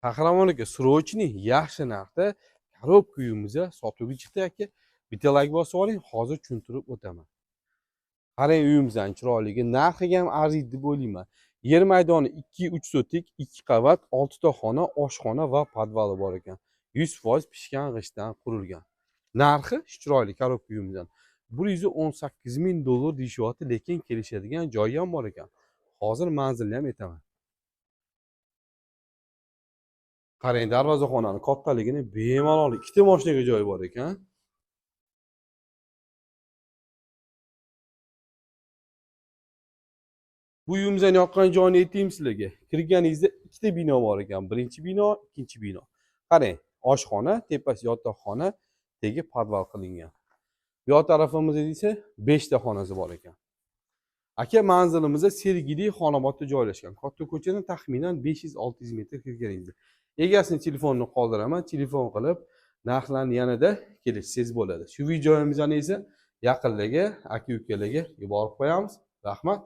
Qahramon aka, srочный yaxshi narxda korobka uyimizni sotuvga chiqdi aka. Bitta like bosib oling, hozir tushuntirib o'taman. Qarang uyimizning chiroyligi, narxiga ham arziydi deb o'ylayman. Yer maydoni 2-3 sotik, 2 qavat, 6 ta xona, oshxona va podvali bor ekan. 100% pishgan g'ishtdan qurilgan. Narxi chiroyli korobka uyimizdan. $118,000 deyishyapti, lekin kelishadigan joyi ham bor ekan. Hozir manzilni ham aytaman. Qarang, darvozaxonani kattaligini bemalol 2 ta mashinaga joyi bor ekan. Bu uyimizdan yoqqan joyni aytaymi sizlarga. Kirganingizda ikkita bino bor ekan. Birinchi bino, ikkinchi bino. Qarang, oshxona, tepasi yotoqxona, tegi podval qilingan. Bu yoq tarafimizda esa 5 ta xonasi bor ekan. Aka, manzilimizda Sergeli Xonobodda joylashgan. Katta ko'chadan taxminan 500-600 metr kirganingizda. Egasini telefonini qoldiraman, telefon qilib narxlarni yanada kelishsangiz bo'ladi. Shu videomizni esa yaqinlarga, aka-ukalarga yuborib qo'yamiz. Rahmat.